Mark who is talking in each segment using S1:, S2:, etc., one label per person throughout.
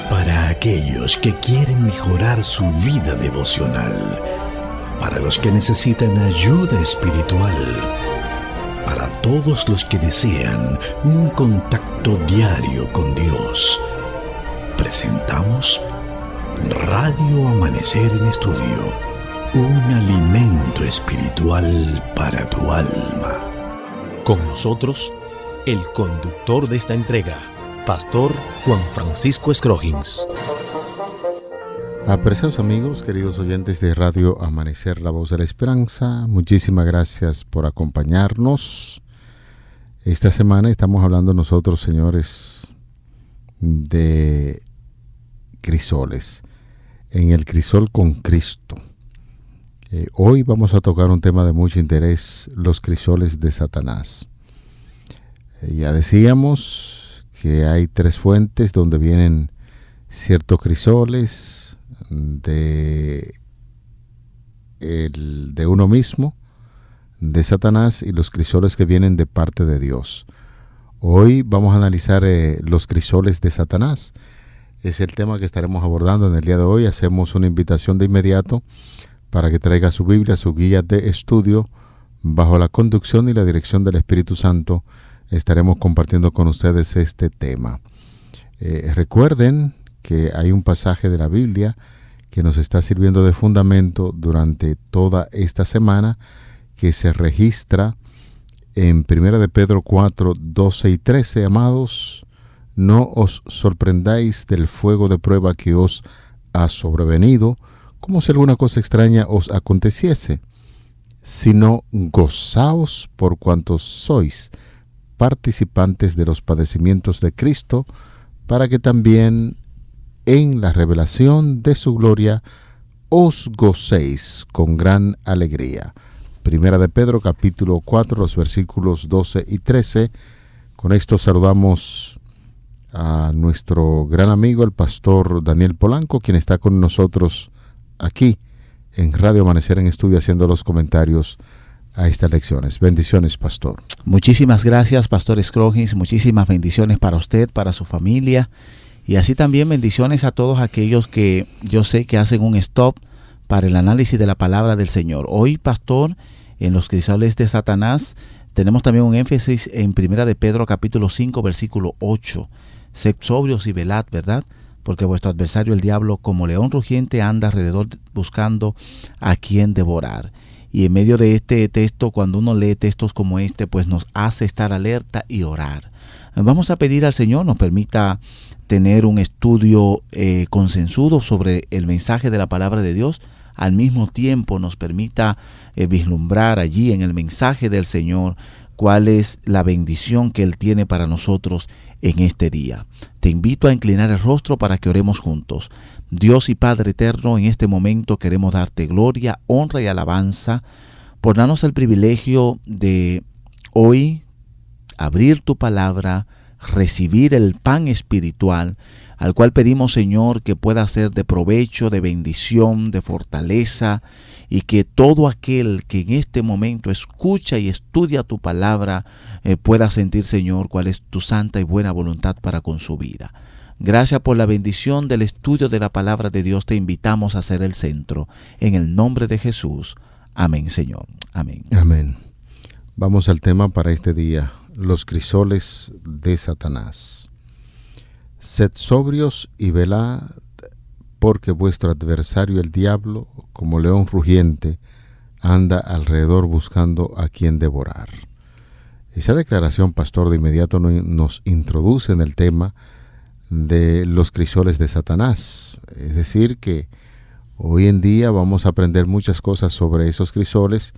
S1: Para aquellos que quieren mejorar su vida devocional, para los que necesitan ayuda espiritual, para todos los que desean un contacto diario con Dios, presentamos Radio Amanecer en Estudio, un alimento espiritual para tu alma.
S2: Con nosotros, el conductor de esta entrega, Pastor Juan Francisco Scroggins.
S3: Apreciados amigos, queridos oyentes de Radio Amanecer, la voz de la esperanza, muchísimas gracias por acompañarnos. Esta semana estamos hablando nosotros, señores, de crisoles, en el crisol con Cristo. Hoy vamos a tocar un tema de mucho interés, los crisoles de Satanás. Ya decíamos que hay tres fuentes donde vienen ciertos crisoles de uno mismo, de Satanás, y los crisoles que vienen de parte de Dios. Hoy vamos a analizar los crisoles de Satanás. Es el tema que estaremos abordando en el día de hoy. Hacemos una invitación de inmediato para que traiga su Biblia, su guía de estudio, bajo la conducción y la dirección del Espíritu Santo. Estaremos compartiendo con ustedes este tema. Recuerden que hay un pasaje de la Biblia que nos está sirviendo de fundamento durante toda esta semana, que se registra en 1 de Pedro 4, 12 y 13. Amados, no os sorprendáis del fuego de prueba que os ha sobrevenido, como si alguna cosa extraña os aconteciese, sino gozaos por cuantos sois participantes de los padecimientos de Cristo, para que también en la revelación de su gloria os gocéis con gran alegría. Primera de Pedro, capítulo 4, los versículos 12 y 13. Con esto saludamos a nuestro gran amigo, el pastor Daniel Polanco, quien está con nosotros aquí en Radio Amanecer en Estudio, haciendo los comentarios a estas lecciones. Bendiciones, pastor.
S4: Muchísimas gracias, pastor Scroggins. Muchísimas bendiciones para usted, para su familia, y así también bendiciones a todos aquellos que yo sé que hacen un stop para el análisis de la palabra del Señor. Hoy, pastor, en los crisoles de Satanás, tenemos también un énfasis en 1 de Pedro capítulo 5, versículo 8. Sed sobrios y velad, ¿verdad? Porque vuestro adversario el diablo, como león rugiente, anda alrededor buscando a quien devorar. Y en medio de este texto, cuando uno lee textos como este, pues nos hace estar alerta y orar. Vamos a pedir al Señor nos permita tener un estudio concienzudo sobre el mensaje de la palabra de Dios. Al mismo tiempo nos permita vislumbrar allí en el mensaje del Señor cuál es la bendición que Él tiene para nosotros en este día. Te invito a inclinar el rostro para que oremos juntos. Dios y Padre eterno, en este momento queremos darte gloria, honra y alabanza por darnos el privilegio de hoy abrir tu palabra, recibir el pan espiritual, al cual pedimos, Señor, que pueda ser de provecho, de bendición, de fortaleza, y que todo aquel que en este momento escucha y estudia tu palabra pueda sentir, Señor, cuál es tu santa y buena voluntad para con su vida. Gracias por la bendición del estudio de la palabra de Dios. Te invitamos a ser el centro. En el nombre de Jesús. Amén, Señor. Amén.
S3: Amén. Vamos al tema para este día. Los crisoles de Satanás. Sed sobrios y velad, porque vuestro adversario el diablo, como león rugiente, anda alrededor buscando a quien devorar. Esa declaración, pastor, de inmediato nos introduce en el tema de los crisoles de Satanás. Es decir, que hoy en día vamos a aprender muchas cosas sobre esos crisoles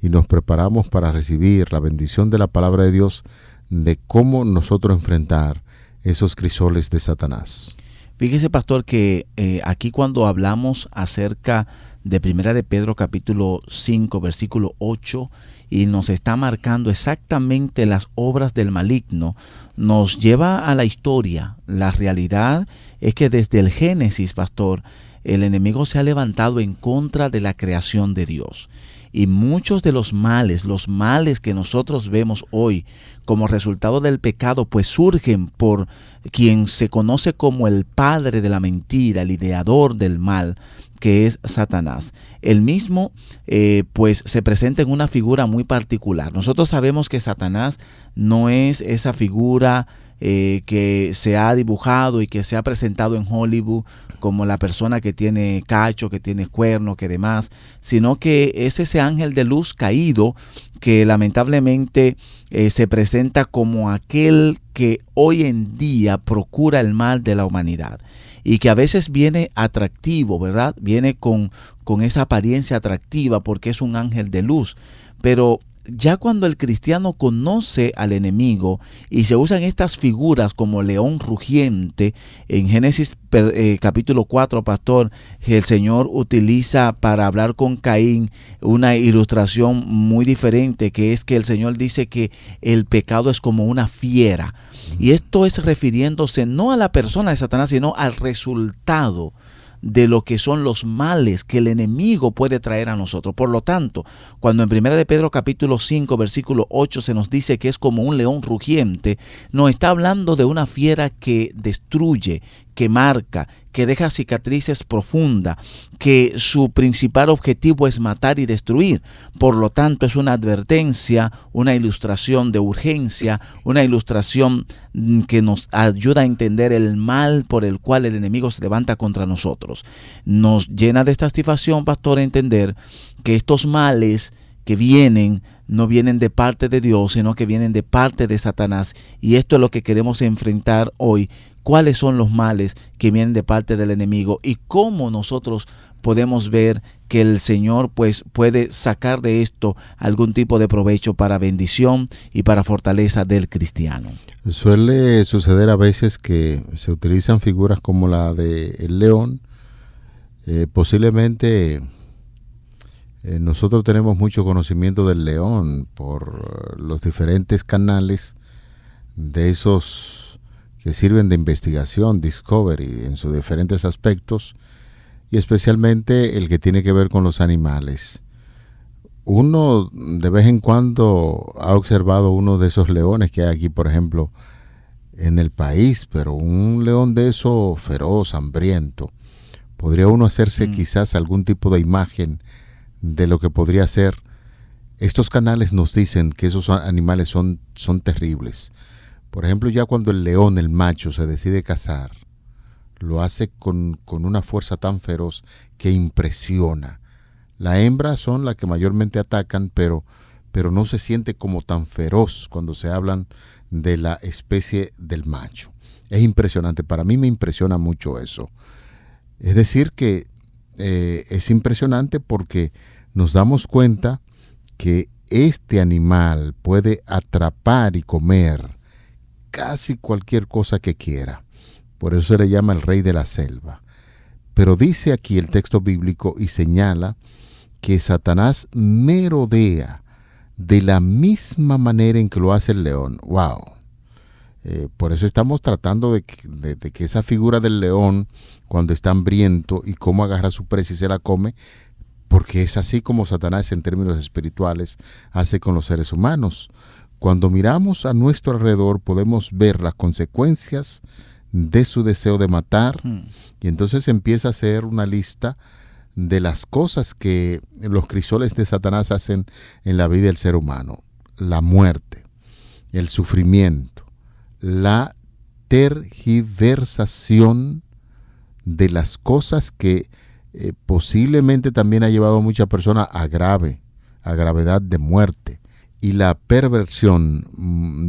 S3: y nos preparamos para recibir la bendición de la palabra de Dios, de cómo nosotros enfrentar esos crisoles de Satanás.
S4: Fíjese, pastor, que aquí cuando hablamos acerca de 1 de Pedro capítulo 5, versículo 8, y nos está marcando exactamente las obras del maligno, nos lleva a la historia. La realidad es que desde el Génesis, pastor, el enemigo se ha levantado en contra de la creación de Dios. Y muchos de los males que nosotros vemos hoy como resultado del pecado, pues surgen por quien se conoce como el padre de la mentira, el ideador del mal, que es Satanás. Él mismo pues se presenta en una figura muy particular. Nosotros sabemos que Satanás no es esa figura que se ha dibujado y que se ha presentado en Hollywood como la persona que tiene cacho, que tiene cuerno, que demás, sino que es ese ángel de luz caído que lamentablemente se presenta como aquel que hoy en día procura el mal de la humanidad y que a veces viene atractivo, ¿verdad? Viene con esa apariencia atractiva porque es un ángel de luz, pero ya cuando el cristiano conoce al enemigo y se usan estas figuras como león rugiente, en Génesis capítulo 4, pastor, el Señor utiliza para hablar con Caín una ilustración muy diferente, que es que el Señor dice que el pecado es como una fiera. Y esto es refiriéndose no a la persona de Satanás, sino al resultado de lo que son los males que el enemigo puede traer a nosotros. Por lo tanto, cuando en 1 de Pedro capítulo 5 versículo 8 se nos dice que es como un león rugiente, nos está hablando de una fiera que destruye, que marca, que deja cicatrices profundas, que su principal objetivo es matar y destruir. Por lo tanto, es una advertencia, una ilustración de urgencia, una ilustración que nos ayuda a entender el mal por el cual el enemigo se levanta contra nosotros. Nos llena de esta satisfacción, pastor, entender que estos males que vienen no vienen de parte de Dios, sino que vienen de parte de Satanás. Y esto es lo que queremos enfrentar hoy. ¿Cuáles son los males que vienen de parte del enemigo? Y cómo nosotros podemos ver que el Señor pues puede sacar de esto algún tipo de provecho para bendición y para fortaleza del cristiano.
S3: Suele suceder a veces que se utilizan figuras como la del león. Posiblemente nosotros tenemos mucho conocimiento del león por los diferentes canales de esos que sirven de investigación, Discovery, en sus diferentes aspectos, y especialmente el que tiene que ver con los animales. Uno de vez en cuando ha observado uno de esos leones que hay aquí, por ejemplo, en el país, pero un león de eso feroz, hambriento. Podría uno hacerse quizás algún tipo de imagen de lo que podría ser. Estos canales nos dicen que esos animales son terribles. Por ejemplo, ya cuando el león, el macho, se decide cazar, lo hace con una fuerza tan feroz que impresiona. La hembra son las que mayormente atacan, pero no se siente como tan feroz cuando se hablan de la especie del macho. Es impresionante, para mí me impresiona mucho eso. Es decir que es impresionante porque nos damos cuenta que este animal puede atrapar y comer casi cualquier cosa que quiera. Por eso se le llama el rey de la selva. Pero dice aquí el texto bíblico y señala que Satanás merodea de la misma manera en que lo hace el león. ¡Wow! Por eso estamos tratando de que esa figura del león, cuando está hambriento y cómo agarra su presa y se la come, porque es así como Satanás en términos espirituales hace con los seres humanos. Cuando miramos a nuestro alrededor podemos ver las consecuencias de su deseo de matar y entonces empieza a hacer una lista de las cosas que los crisoles de Satanás hacen en la vida del ser humano. La muerte, el sufrimiento, la tergiversación de las cosas que posiblemente también ha llevado a muchas personas a gravedad de muerte. Y la perversión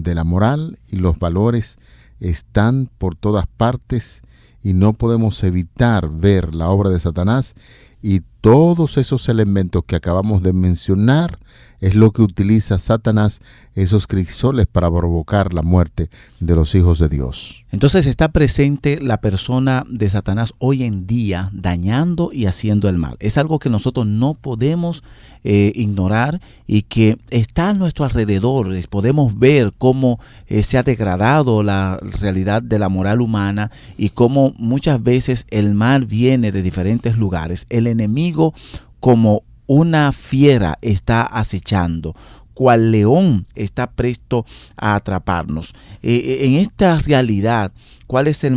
S3: de la moral y los valores están por todas partes y no podemos evitar ver la obra de Satanás, y todos esos elementos que acabamos de mencionar es lo que utiliza Satanás, esos crisoles, para provocar la muerte de los hijos de Dios.
S4: Entonces está presente la persona de Satanás hoy en día dañando y haciendo el mal. Es algo que nosotros no podemos ignorar y que está a nuestro alrededor. Podemos ver cómo se ha degradado la realidad de la moral humana y cómo muchas veces el mal viene de diferentes lugares. El enemigo, como una fiera está acechando, cual león está presto a atraparnos. En esta realidad, ¿cuál es el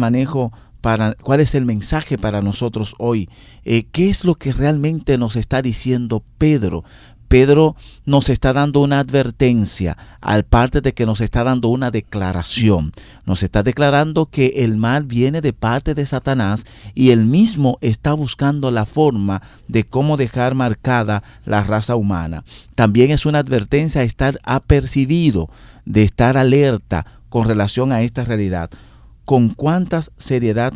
S4: mensaje para nosotros hoy? ¿Qué es lo que realmente nos está diciendo Pedro? Pedro nos está dando una advertencia, al parte de que nos está dando una declaración. Nos está declarando que el mal viene de parte de Satanás y él mismo está buscando la forma de cómo dejar marcada la raza humana. También es una advertencia a estar apercibido, de estar alerta con relación a esta realidad. ¿Con cuánta seriedad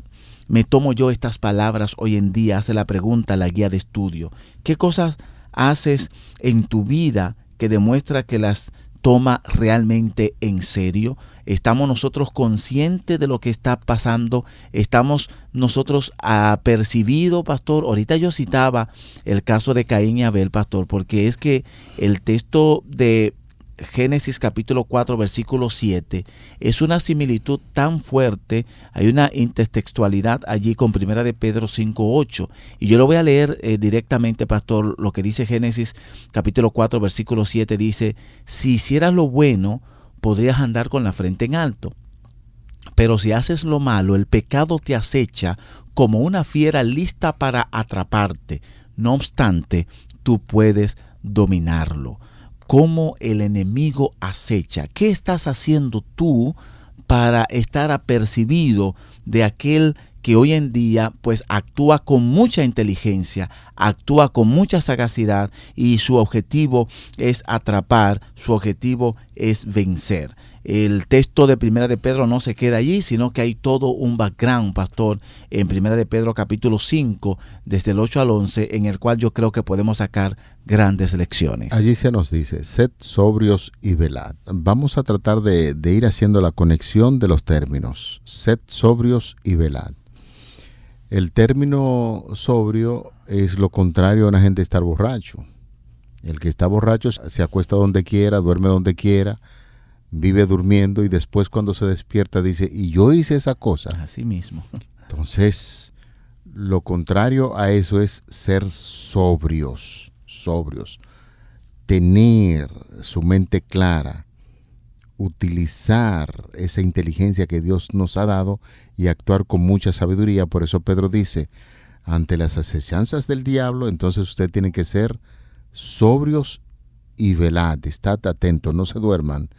S4: me tomo yo estas palabras hoy en día? Hace la pregunta la guía de estudio. ¿Qué cosas haces en tu vida que demuestra que las toma realmente en serio? ¿Estamos nosotros conscientes de lo que está pasando? ¿Estamos nosotros apercibidos, pastor? Ahorita yo citaba el caso de Caín y Abel, pastor, porque es que el texto de Génesis capítulo 4 versículo 7 es una similitud tan fuerte. Hay una intertextualidad allí con Primera de Pedro 5:8, y yo lo voy a leer directamente, pastor. Lo que dice Génesis capítulo 4 versículo 7 dice: si hicieras lo bueno, podrías andar con la frente en alto, pero si haces lo malo, el pecado te acecha como una fiera lista para atraparte. No obstante, tú puedes dominarlo. ¿Cómo el enemigo acecha? ¿Qué estás haciendo tú para estar apercibido de aquel que hoy en día pues actúa con mucha inteligencia, actúa con mucha sagacidad, y su objetivo es atrapar, su objetivo es vencer? El texto de Primera de Pedro no se queda allí, sino que hay todo un background, pastor, en Primera de Pedro capítulo 5, desde el 8 al 11, en el cual yo creo que podemos sacar grandes lecciones.
S3: Allí se nos dice: sed sobrios y velad. Vamos a tratar de ir haciendo la conexión de los términos. Sed sobrios y velad. El término sobrio es lo contrario a una gente estar borracho. El que está borracho se acuesta donde quiera, duerme donde quiera, vive durmiendo, y después cuando se despierta dice: y yo hice esa cosa.
S4: Así mismo.
S3: Entonces, lo contrario a eso es ser sobrios. Tener su mente clara, utilizar esa inteligencia que Dios nos ha dado y actuar con mucha sabiduría. Por eso Pedro dice: ante las acechanzas del diablo, entonces usted tiene que ser sobrios y velad. Estad atentos, no se duerman,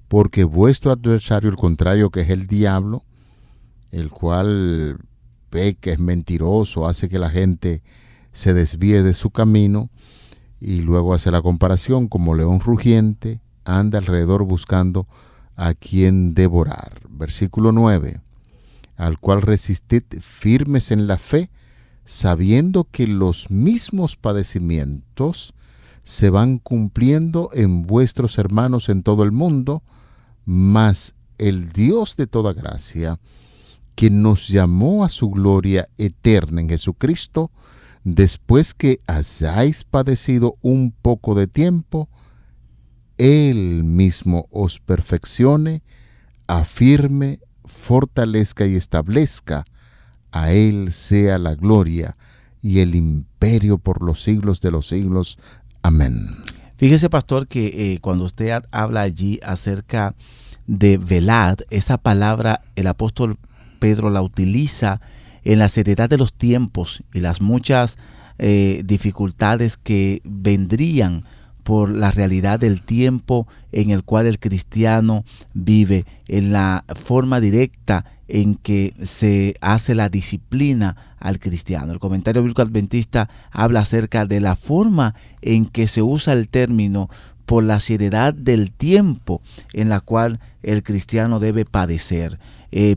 S3: porque vuestro adversario, el contrario, que es el diablo, el cual peca, es mentiroso, hace que la gente se desvíe de su camino, y luego hace la comparación: como león rugiente, anda alrededor buscando a quien devorar. Versículo 9: al cual resistid firmes en la fe, sabiendo que los mismos padecimientos se van cumpliendo en vuestros hermanos en todo el mundo, mas el Dios de toda gracia, que nos llamó a su gloria eterna en Jesucristo, después que hayáis padecido un poco de tiempo, Él mismo os perfeccione, afirme, fortalezca y establezca. A Él sea la gloria y el imperio por los siglos de los siglos. Amén.
S4: Fíjese, pastor, que cuando usted habla allí acerca de velad, esa palabra el apóstol Pedro la utiliza en la seriedad de los tiempos y las muchas dificultades que vendrían por la realidad del tiempo en el cual el cristiano vive, en la forma directa en que se hace la disciplina al cristiano. El comentario bíblico adventista habla acerca de la forma en que se usa el término por la seriedad del tiempo en la cual el cristiano debe padecer.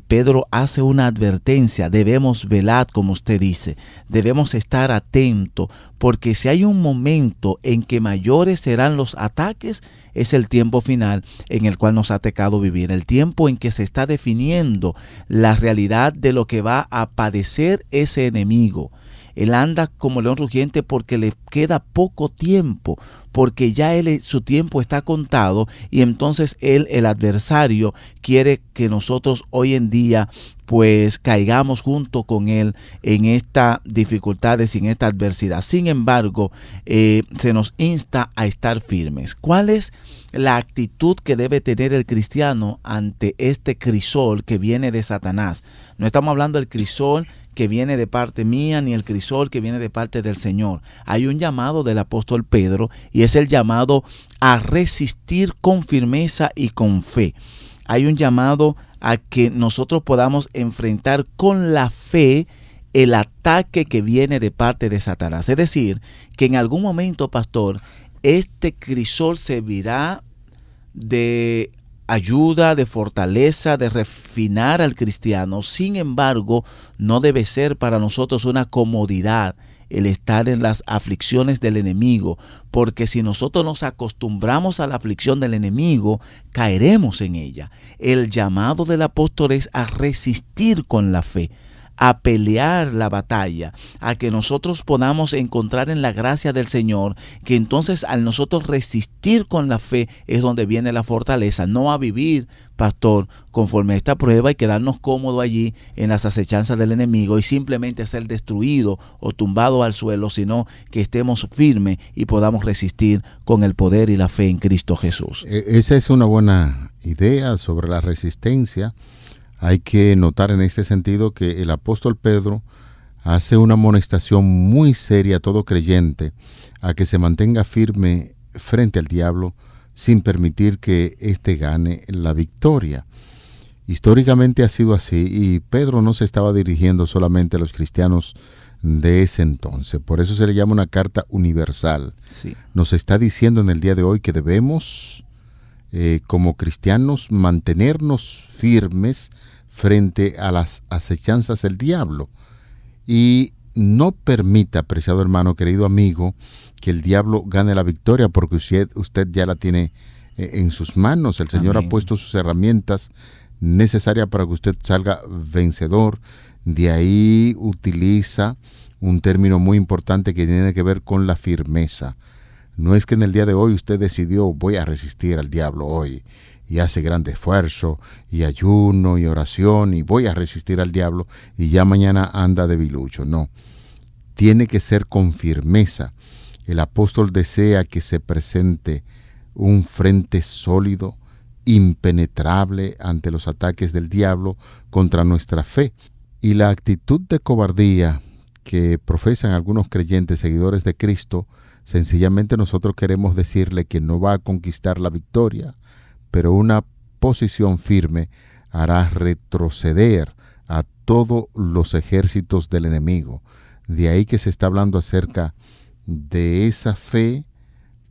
S4: Pedro hace una advertencia: debemos velar, como usted dice, debemos estar atentos, porque si hay un momento en que mayores serán los ataques, es el tiempo final en el cual nos ha tocado vivir, el tiempo en que se está definiendo la realidad de lo que va a padecer ese enemigo. Él anda como león rugiente porque le queda poco tiempo, porque ya su tiempo está contado, y entonces el adversario, quiere que nosotros hoy en día pues caigamos junto con él en estas dificultades y en esta adversidad. Sin embargo, se nos insta a estar firmes. ¿Cuál es la actitud que debe tener el cristiano ante este crisol que viene de Satanás? No estamos hablando del crisol que viene de parte mía, ni el crisol que viene de parte del Señor. Hay un llamado del apóstol Pedro, y es el llamado a resistir con firmeza y con fe. Hay un llamado a que nosotros podamos enfrentar con la fe el ataque que viene de parte de Satanás. Es decir, que en algún momento, pastor, este crisol servirá de ayuda, de fortaleza, de refinar al cristiano. Sin embargo, no debe ser para nosotros una comodidad el estar en las aflicciones del enemigo, porque si nosotros nos acostumbramos a la aflicción del enemigo, caeremos en ella. El llamado del apóstol es a resistir con la fe, a pelear la batalla, a que nosotros podamos encontrar en la gracia del Señor, que entonces al nosotros resistir con la fe es donde viene la fortaleza, no a vivir, pastor, conforme a esta prueba y quedarnos cómodos allí en las acechanzas del enemigo y simplemente ser destruido o tumbado al suelo, sino que estemos firmes y podamos resistir con el poder y la fe en Cristo Jesús.
S3: Esa es una buena idea sobre la resistencia. Hay que notar en este sentido que el apóstol Pedro hace una amonestación muy seria a todo creyente a que se mantenga firme frente al diablo sin permitir que éste gane la victoria. Históricamente ha sido así, y Pedro no se estaba dirigiendo solamente a los cristianos de ese entonces. Por eso se le llama una carta universal.
S4: Sí.
S3: Nos está diciendo en el día de hoy que debemos, como cristianos, mantenernos firmes frente a las acechanzas del diablo, y no permita, apreciado hermano, querido amigo, que el diablo gane la victoria, porque usted ya la tiene en sus manos. El Señor
S4: Amén.
S3: ha puesto sus herramientas necesarias para que usted salga vencedor. De ahí utiliza un término muy importante que tiene que ver con la firmeza. No es que en el día de hoy usted decidió, voy a resistir al diablo hoy, y hace gran esfuerzo, y ayuno, y oración, y voy a resistir al diablo, y ya mañana anda debilucho. No, tiene que ser con firmeza. El apóstol desea que se presente un frente sólido, impenetrable ante los ataques del diablo contra nuestra fe. Y la actitud de cobardía que profesan algunos creyentes seguidores de Cristo, sencillamente nosotros queremos decirle que no va a conquistar la victoria, pero una posición firme hará retroceder a todos los ejércitos del enemigo. De ahí que se está hablando acerca de esa fe,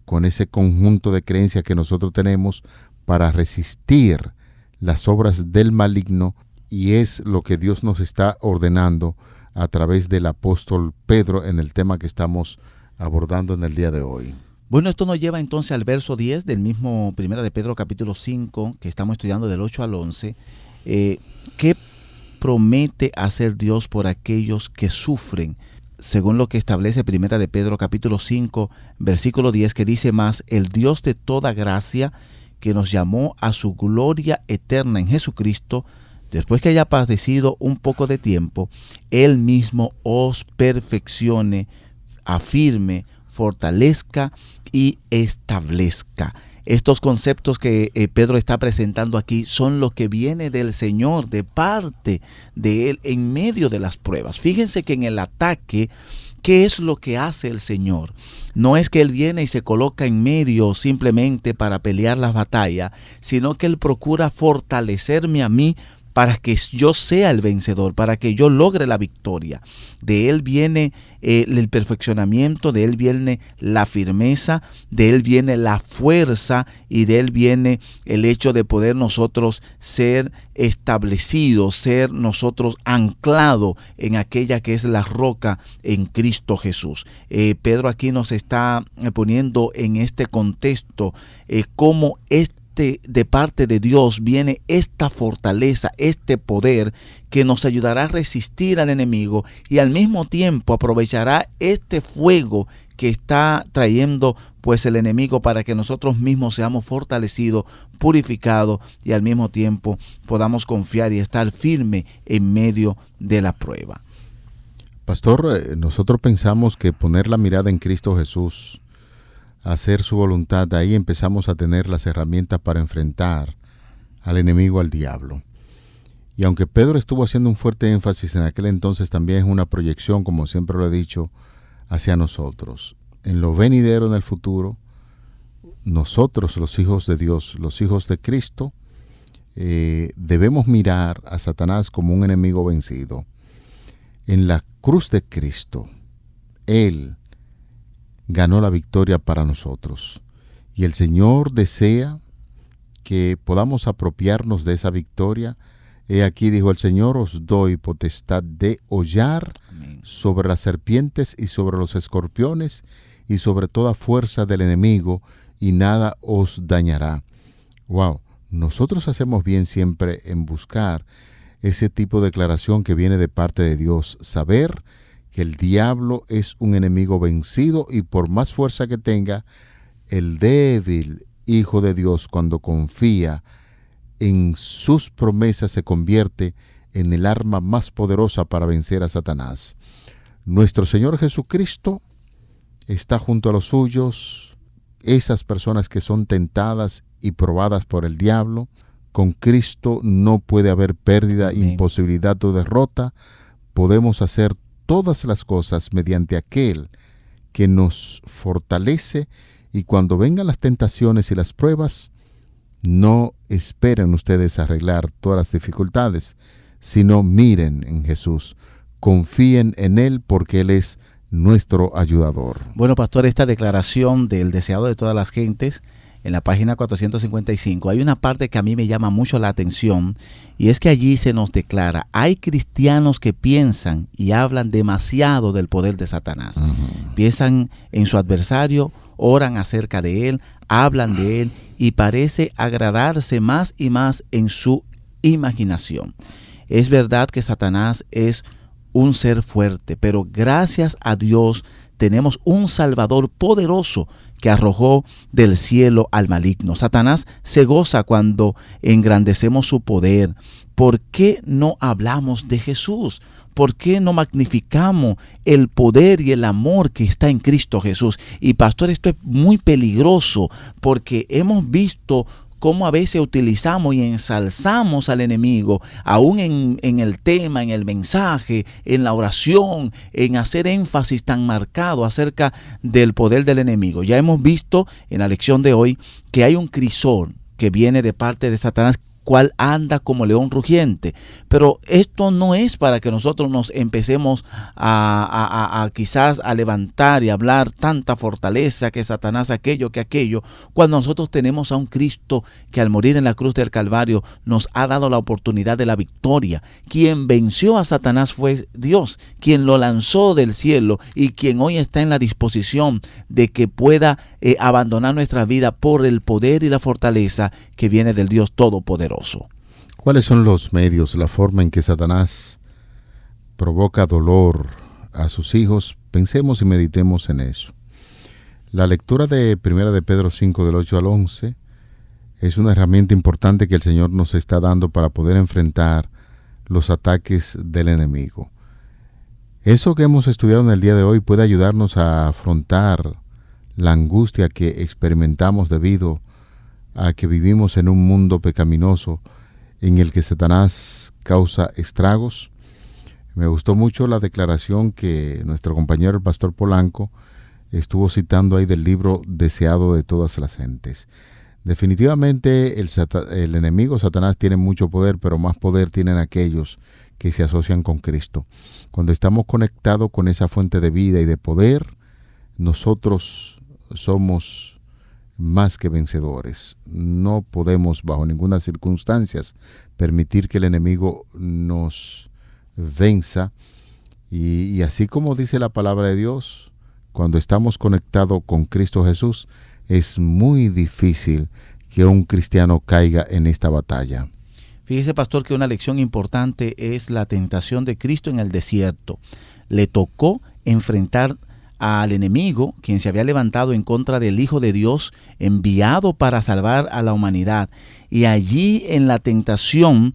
S3: con ese conjunto de creencias que nosotros tenemos para resistir las obras del maligno, y es lo que Dios nos está ordenando a través del apóstol Pedro en el tema que estamos abordando en el día de hoy.
S4: Bueno, esto nos lleva entonces al verso 10 del mismo 1 de Pedro capítulo 5, que estamos estudiando del 8 al 11. ¿Qué promete hacer Dios por aquellos que sufren? Según lo que establece 1 de Pedro capítulo 5, versículo 10, que dice más: el Dios de toda gracia, que nos llamó a su gloria eterna en Jesucristo, después que haya padecido un poco de tiempo, Él mismo os perfeccione, afirme, fortalezca y establezca. Estos conceptos que Pedro está presentando aquí son lo que viene del Señor, de parte de Él en medio de las pruebas. Fíjense que en el ataque, ¿qué es lo que hace el Señor? No es que Él viene y se coloca en medio simplemente para pelear las batallas, sino que Él procura fortalecerme a mí para que yo sea el vencedor, para que yo logre la victoria. De Él viene el perfeccionamiento, de Él viene la firmeza, de Él viene la fuerza, y de Él viene el hecho de poder nosotros ser establecidos, ser nosotros anclados en aquella que es la roca, en Cristo Jesús. Pedro aquí nos está poniendo en este contexto cómo este de parte de Dios viene esta fortaleza, este poder que nos ayudará a resistir al enemigo y al mismo tiempo aprovechará este fuego que está trayendo pues el enemigo para que nosotros mismos seamos fortalecidos, purificados y al mismo tiempo podamos confiar y estar firme en medio de la prueba.
S3: Pastor, nosotros pensamos que poner la mirada en Cristo Jesús, hacer su voluntad, ahí empezamos a tener las herramientas para enfrentar al enemigo, al diablo. Y aunque Pedro estuvo haciendo un fuerte énfasis en aquel entonces, también es una proyección, como siempre lo he dicho, hacia nosotros. En lo venidero, en el futuro, nosotros, los hijos de Dios, los hijos de Cristo, debemos mirar a Satanás como un enemigo vencido. En la cruz de Cristo, Él ganó la victoria para nosotros. Y el Señor desea que podamos apropiarnos de esa victoria. He aquí, dijo el Señor, os doy potestad de hollar sobre las serpientes y sobre los escorpiones y sobre toda fuerza del enemigo, y nada os dañará. Wow, nosotros hacemos bien siempre en buscar ese tipo de declaración que viene de parte de Dios, saber que el diablo es un enemigo vencido y por más fuerza que tenga, el débil hijo de Dios, cuando confía en sus promesas, se convierte en el arma más poderosa para vencer a Satanás. Nuestro Señor Jesucristo está junto a los suyos, esas personas que son tentadas y probadas por el diablo. Con Cristo no puede haber pérdida,
S4: Amén.
S3: Imposibilidad o derrota. Podemos hacer todas las cosas mediante aquel que nos fortalece, y cuando vengan las tentaciones y las pruebas, no esperen ustedes arreglar todas las dificultades, sino miren en Jesús, confíen en Él porque Él es nuestro ayudador.
S4: Bueno, pastor, esta declaración del deseado de todas las gentes, en la página 455, hay una parte que a mí me llama mucho la atención, y es que allí se nos declara: hay cristianos que piensan y hablan demasiado del poder de Satanás. Piensan en su adversario, oran acerca de él, hablan de él, y parece agradarse más y más en su imaginación. Es verdad que Satanás es un ser fuerte, pero gracias a Dios tenemos un Salvador poderoso que arrojó del cielo al maligno. Satanás se goza cuando engrandecemos su poder. ¿Por qué no hablamos de Jesús? ¿Por qué no magnificamos el poder y el amor que está en Cristo Jesús? Y pastor, esto es muy peligroso porque hemos visto cómo a veces utilizamos y ensalzamos al enemigo, aún en el tema, en el mensaje, en la oración, en hacer énfasis tan marcado acerca del poder del enemigo. Ya hemos visto en la lección de hoy que hay un crisol que viene de parte de Satanás, cual anda como león rugiente. Pero esto no es para que nosotros nos empecemos a quizás a levantar y hablar tanta fortaleza que Satanás aquello, cuando nosotros tenemos a un Cristo que al morir en la cruz del Calvario nos ha dado la oportunidad de la victoria. Quien venció a Satanás fue Dios, quien lo lanzó del cielo y quien hoy está en la disposición de que pueda abandonar nuestra vida por el poder y la fortaleza que viene del Dios Todopoderoso.
S3: ¿Cuáles son los medios, la forma en que Satanás provoca dolor a sus hijos? Pensemos y meditemos en eso. La lectura de 1 de Pedro 5, del 8 al 11, es una herramienta importante que el Señor nos está dando para poder enfrentar los ataques del enemigo. Eso que hemos estudiado en el día de hoy puede ayudarnos a afrontar la angustia que experimentamos debido a que vivimos en un mundo pecaminoso en el que Satanás causa estragos. Me gustó mucho la declaración que nuestro compañero el pastor Polanco estuvo citando ahí del libro Deseado de todas las gentes. Definitivamente el enemigo Satanás tiene mucho poder, pero más poder tienen aquellos que se asocian con Cristo. Cuando estamos conectados con esa fuente de vida y de poder, nosotros somos más que vencedores. No podemos bajo ninguna circunstancia permitir que el enemigo nos venza. Y así como dice la palabra de Dios, cuando estamos conectados con Cristo Jesús, es muy difícil que un cristiano caiga en esta batalla?
S4: Fíjese, pastor, que una lección importante es la tentación de Cristo en el desierto. Le tocó enfrentar al enemigo, quien se había levantado en contra del Hijo de Dios, enviado para salvar a la humanidad. Y allí en la tentación,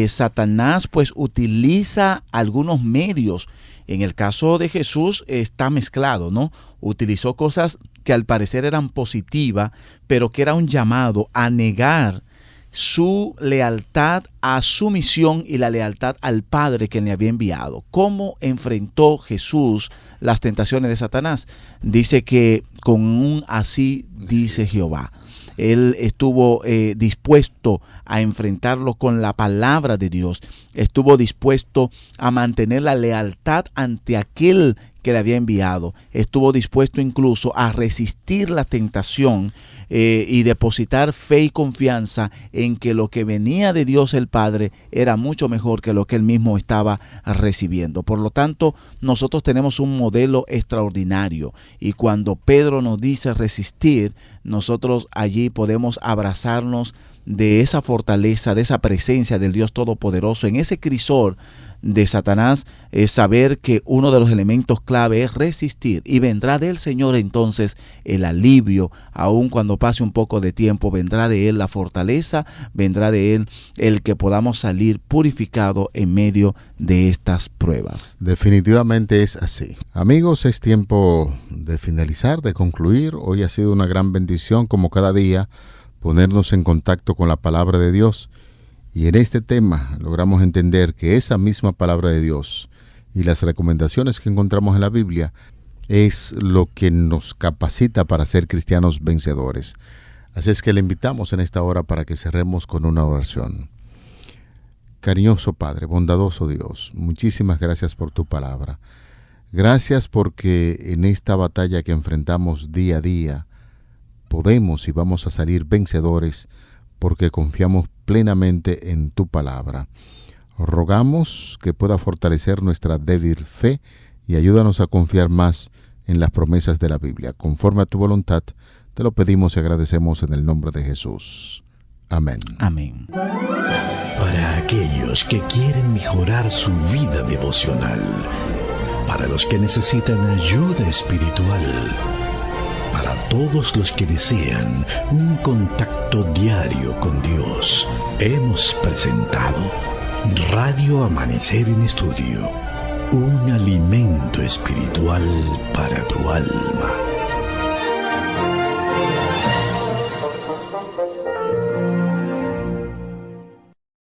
S4: Satanás pues utiliza algunos medios. En el caso de Jesús está mezclado, ¿no? Utilizó cosas que al parecer eran positivas, pero que era un llamado a negar su lealtad a su misión y la lealtad al Padre que le había enviado. ¿Cómo enfrentó Jesús las tentaciones de Satanás? Dice que con un así dice Jehová. Él estuvo dispuesto a enfrentarlo con la palabra de Dios. Estuvo dispuesto a mantener la lealtad ante aquel que le había enviado. Estuvo dispuesto incluso a resistir la tentación y depositar fe y confianza en que lo que venía de Dios el Padre era mucho mejor que lo que él mismo estaba recibiendo. Por lo tanto, nosotros tenemos un modelo extraordinario, y cuando Pedro nos dice resistir, nosotros allí podemos abrazarnos de esa fortaleza, de esa presencia del Dios Todopoderoso. En ese crisol de Satanás es saber que uno de los elementos clave es resistir, y vendrá del Señor entonces el alivio. Aun cuando pase un poco de tiempo, vendrá de Él la fortaleza, vendrá de Él el que podamos salir purificados en medio de estas pruebas.
S3: Definitivamente es así. Amigos, es tiempo de finalizar, de concluir. Hoy ha sido una gran bendición, como cada día, ponernos en contacto con la palabra de Dios. Y en este tema logramos entender que esa misma palabra de Dios y las recomendaciones que encontramos en la Biblia es lo que nos capacita para ser cristianos vencedores. Así es que le invitamos en esta hora para que cerremos con una oración. Cariñoso Padre, bondadoso Dios, muchísimas gracias por tu palabra. Gracias porque en esta batalla que enfrentamos día a día, podemos y vamos a salir vencedores porque confiamos plenamente en tu palabra. Rogamos que pueda fortalecer nuestra débil fe y ayúdanos a confiar más en las promesas de la Biblia. Conforme a tu voluntad, te lo pedimos y agradecemos en el nombre de Jesús. Amén.
S4: Amén.
S1: Para aquellos que quieren mejorar su vida devocional, para los que necesitan ayuda espiritual, para todos los que desean un contacto diario con Dios, hemos presentado Radio Amanecer en Estudio, un alimento espiritual para tu alma.